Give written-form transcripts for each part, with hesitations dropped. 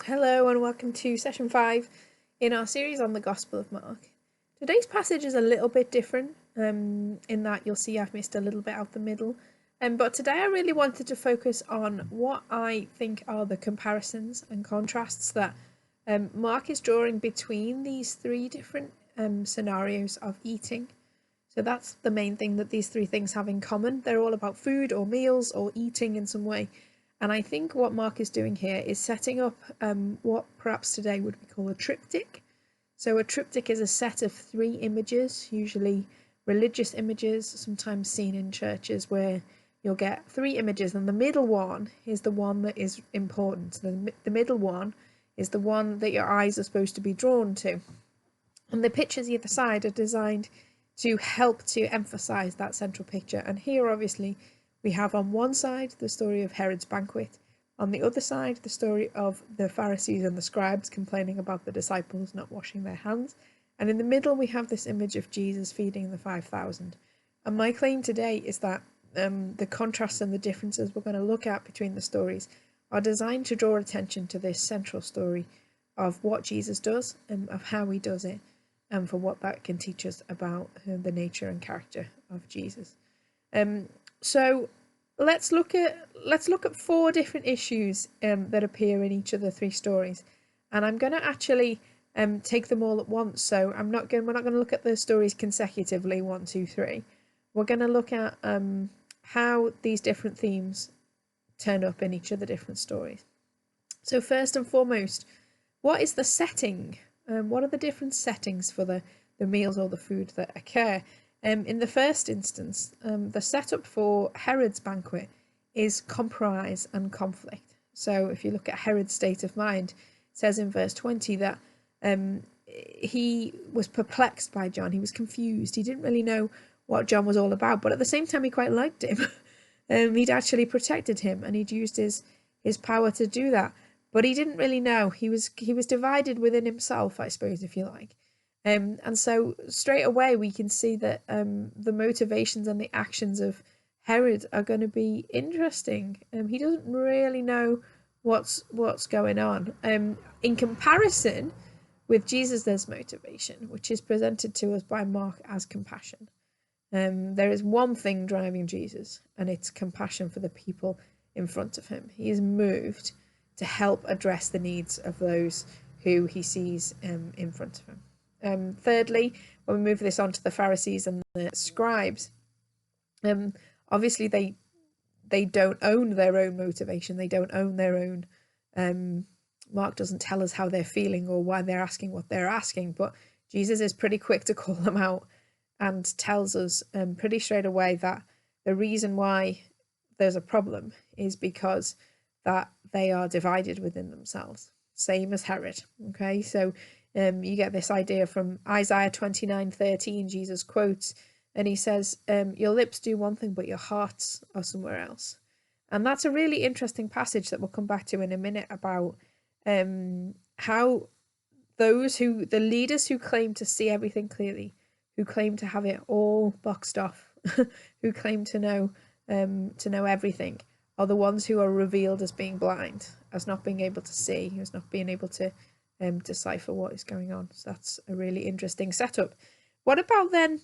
Hello and welcome to session 5 in our series on the Gospel of Mark. Today's passage is a little bit different in that you'll see I've missed a little bit out the middle. But today I really wanted to focus on what I think are the comparisons and contrasts that Mark is drawing between these three different scenarios of eating. So that's the main thing that these three things have in common. They're all about food or meals or eating in some way. And I think what Mark is doing here is setting up what perhaps today would be called a triptych. So a triptych is a set of three images, usually religious images, sometimes seen in churches, where you'll get three images and the middle one is the one that is important. The middle one is the one that your eyes are supposed to be drawn to. And the pictures either side are designed to help to emphasize that central picture. And here, obviously, we have on one side the story of Herod's banquet, on the other side the story of the Pharisees and the scribes complaining about the disciples not washing their hands, and in the middle we have this image of Jesus feeding the 5,000. And my claim today is that the contrasts and the differences we're going to look at between the stories are designed to draw attention to this central story of what Jesus does and of how he does it, and for what that can teach us about the nature and character of Jesus. So let's look at four different issues that appear in each of the three stories, and I'm going to actually take them all at once. So we're not going to look at the stories consecutively, 1, 2, 3. We're going to look at how these different themes turn up in each of the different stories. So first and foremost, what is the setting? What are the different settings for the meals or the food that occur? In the first instance, the setup for Herod's banquet is compromise and conflict. So if you look at Herod's state of mind, it says in verse 20 that he was perplexed by John. He was confused. He didn't really know what John was all about, but at the same time, he quite liked him. He'd actually protected him, and he'd used his power to do that. But he didn't really know. He was divided within himself, I suppose, if you like. And so straight away we can see that the motivations and the actions of Herod are going to be interesting. He doesn't really know what's going on. In comparison with Jesus' motivation, which is presented to us by Mark as compassion. There is one thing driving Jesus, and it's compassion for the people in front of him. He is moved to help address the needs of those who he sees in front of him. Thirdly, when we move this on to the Pharisees and the scribes, obviously they don't own their own motivation. They don't own their own. Mark doesn't tell us how they're feeling or why they're asking what they're asking, but Jesus is pretty quick to call them out and tells us pretty straight away that the reason why there's a problem is because that they are divided within themselves, same as Herod. Okay, so you get this idea from Isaiah 29:13. Jesus quotes, and he says, your lips do one thing, but your hearts are somewhere else. And that's a really interesting passage that we'll come back to in a minute about how the leaders who claim to see everything clearly, who claim to have it all boxed off, who claim to know everything, are the ones who are revealed as being blind, as not being able to see, as not being able to decipher what is going on. So that's a really interesting setup. What about then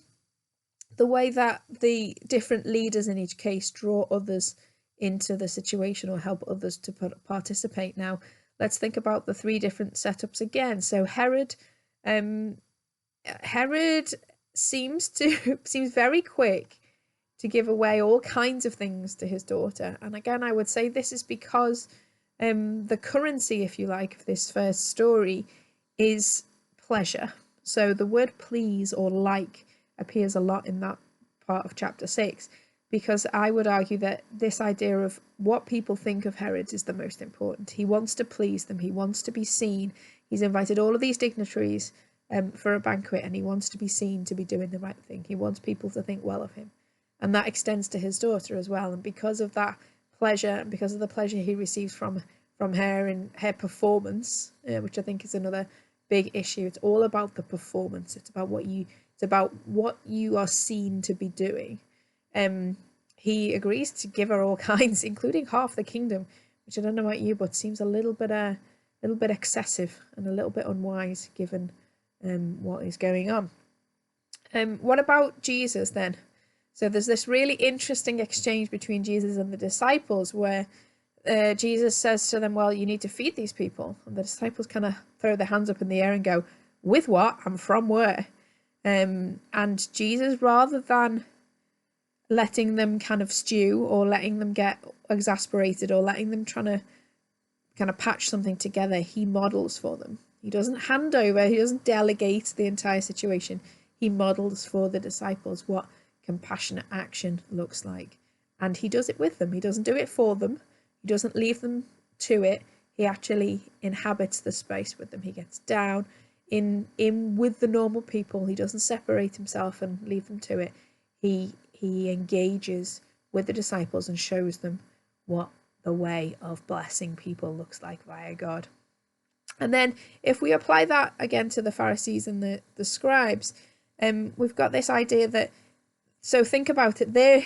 the way that the different leaders in each case draw others into the situation or help others to participate? Now, let's think about the three different setups again. So Herod seems very quick to give away all kinds of things to his daughter. And again, I would say this is because the currency, if you like, of this first story is pleasure. So the word please or like appears a lot in that part of chapter 6, because I would argue that this idea of what people think of Herod is the most important. He wants to please them. He wants to be seen. He's invited all of these dignitaries for a banquet, and he wants to be seen to be doing the right thing. He wants people to think well of him. And that extends to his daughter as well. And because of that pleasure, and because of the pleasure he receives from her in her performance, which I think is another big issue. It's all about the performance. It's about what you are seen to be doing. He agrees to give her all kinds, including half the kingdom, which I don't know about you, but seems a little bit little bit excessive and a little bit unwise given what is going on. What about Jesus then? So there's this really interesting exchange between Jesus and the disciples where Jesus says to them, well, you need to feed these people. And the disciples kind of throw their hands up in the air and go, with what and from where? And Jesus, rather than letting them kind of stew or letting them get exasperated or letting them trying to kind of patch something together, he models for them. He doesn't hand over, he doesn't delegate the entire situation. He models for the disciples what compassionate action looks like. And he does it with them. He doesn't do it for them. He doesn't leave them to it. He actually inhabits the space with them. He gets down in with the normal people. He doesn't separate himself and leave them to it. He engages with the disciples and shows them what the way of blessing people looks like via God. And then if we apply that again to the Pharisees and the scribes, we've got this idea that, so think about it there.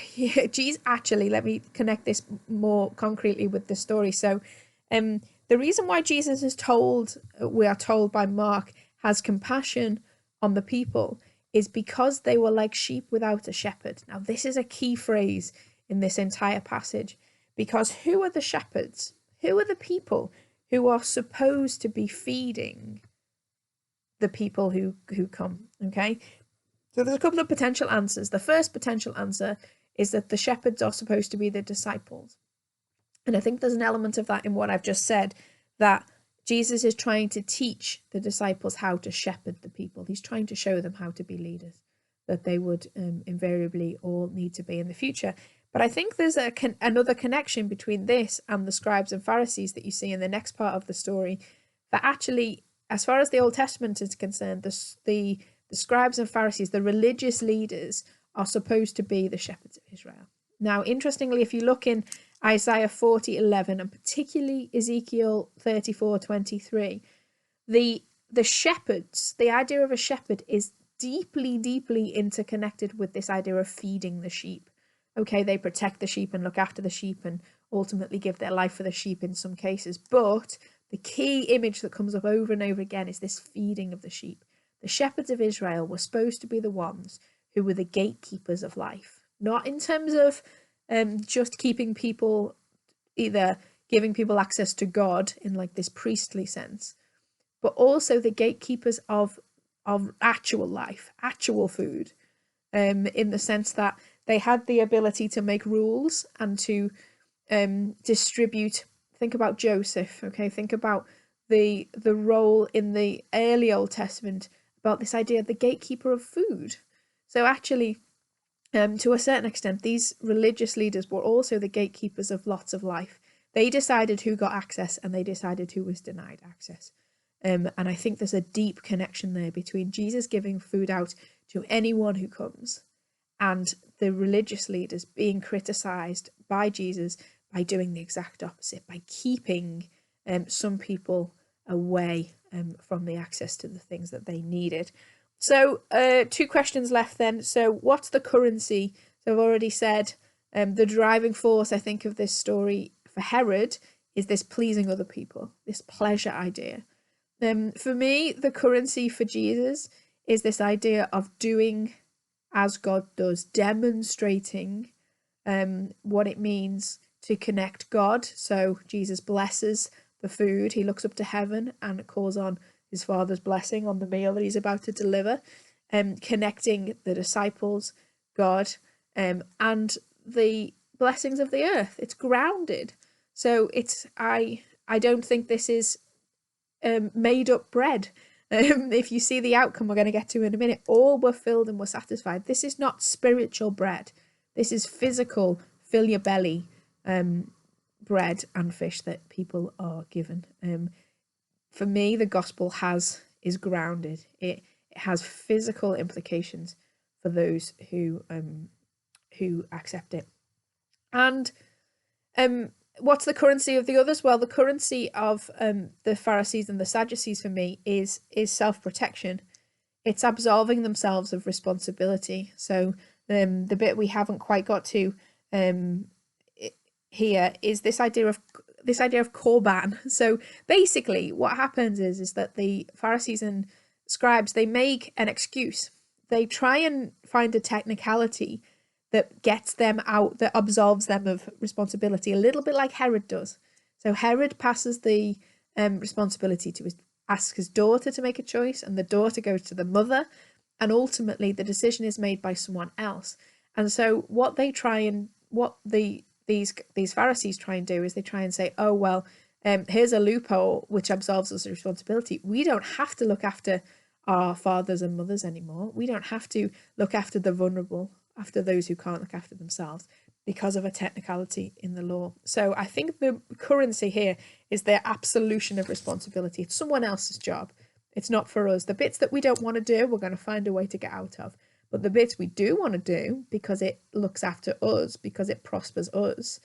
Jesus, actually, let me connect this more concretely with the story. So the reason why Jesus is told, we are told by Mark, has compassion on the people is because they were like sheep without a shepherd. Now, this is a key phrase in this entire passage, because who are the shepherds? Who are the people who are supposed to be feeding the people who come? Okay, so there's a couple of potential answers. The first potential answer is that the shepherds are supposed to be the disciples. And I think there's an element of that in what I've just said, that Jesus is trying to teach the disciples how to shepherd the people. He's trying to show them how to be leaders, that they would invariably all need to be in the future. But I think there's another connection between this and the scribes and Pharisees that you see in the next part of the story, that actually, as far as the Old Testament is concerned, the scribes and Pharisees, the religious leaders, are supposed to be the shepherds of Israel. Now, interestingly, if you look in Isaiah 40:11 and particularly Ezekiel 34:23, the shepherds, the idea of a shepherd is deeply, deeply interconnected with this idea of feeding the sheep. Okay, they protect the sheep and look after the sheep and ultimately give their life for the sheep in some cases. But the key image that comes up over and over again is this feeding of the sheep. The shepherds of Israel were supposed to be the ones who were the gatekeepers of life, not in terms of just keeping people, either giving people access to God in like this priestly sense, but also the gatekeepers of actual life, actual food, in the sense that they had the ability to make rules and to distribute. Think about Joseph, okay? Think about the role in the early Old Testament about this idea of the gatekeeper of food. So actually, to a certain extent, these religious leaders were also the gatekeepers of lots of life. They decided who got access and they decided who was denied access. And I think there's a deep connection there between Jesus giving food out to anyone who comes and the religious leaders being criticized by Jesus by doing the exact opposite, by keeping some people away from the access to the things that they needed. So 2 questions left then. So what's the currency? So I've already said the driving force, I think, of this story for Herod is this pleasing other people, this pleasure idea. For me, the currency for Jesus is this idea of doing as God does, demonstrating what it means to connect God. So Jesus blesses the food. He looks up to heaven and calls on his Father's blessing on the meal that he's about to deliver, connecting the disciples, God, and the blessings of the earth. It's grounded. So it's I don't think this is made up bread. If you see the outcome we're going to get to in a minute, all were filled and were satisfied. This is not spiritual bread. This is physical, fill your belly bread and fish that people are given. For me, the gospel is grounded. It has physical implications for those who accept it. And what's the currency of the others? Well, the currency of the Pharisees and the Sadducees for me is self-protection. It's absolving themselves of responsibility. So the bit we haven't quite got to here is this idea of this idea of korban. So basically what happens is that the Pharisees and scribes, they make an excuse. They try and find a technicality that gets them out, that absolves them of responsibility, a little bit like Herod does. So Herod passes the responsibility to ask his daughter to make a choice, and the daughter goes to the mother, and ultimately the decision is made by someone else. And so what they try and what these Pharisees try and do is they try and say, oh well, here's a loophole which absolves us of responsibility. We don't have to look after our fathers and mothers anymore. We don't have to look after the vulnerable, after those who can't look after themselves, because of a technicality in the law. So I think the currency here is their absolution of responsibility. It's someone else's job. It's not for us. The bits that we don't want to do, we're going to find a way to get out of. But the bits we do want to do, because it looks after us, because it prospers us,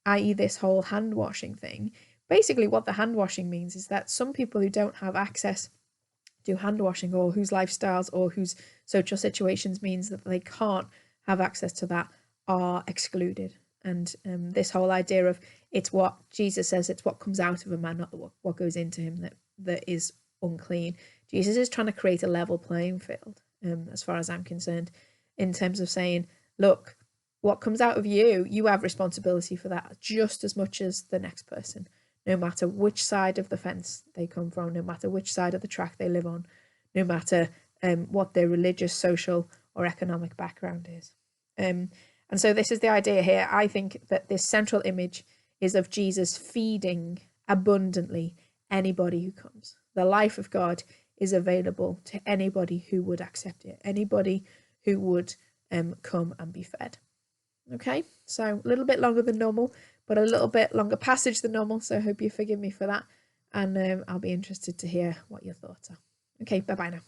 i.e. this whole hand washing thing, basically what the hand washing means is that some people who don't have access to hand washing, or whose lifestyles or whose social situations means that they can't have access to that, are excluded. And this whole idea of it's what Jesus says, it's what comes out of a man, not what goes into him, that is unclean. Jesus is trying to create a level playing field, as far as I'm concerned, in terms of saying, look, what comes out of you, you have responsibility for that just as much as the next person, no matter which side of the fence they come from, no matter which side of the track they live on, no matter what their religious, social or economic background is. And so this is the idea here. I think that this central image is of Jesus feeding abundantly anybody who comes. The life of God is available to anybody who would accept it, anybody who would come and be fed. Okay, so a little bit longer than normal, but a little bit longer passage than normal, so I hope you forgive me for that, and I'll be interested to hear what your thoughts are. Okay, bye-bye now.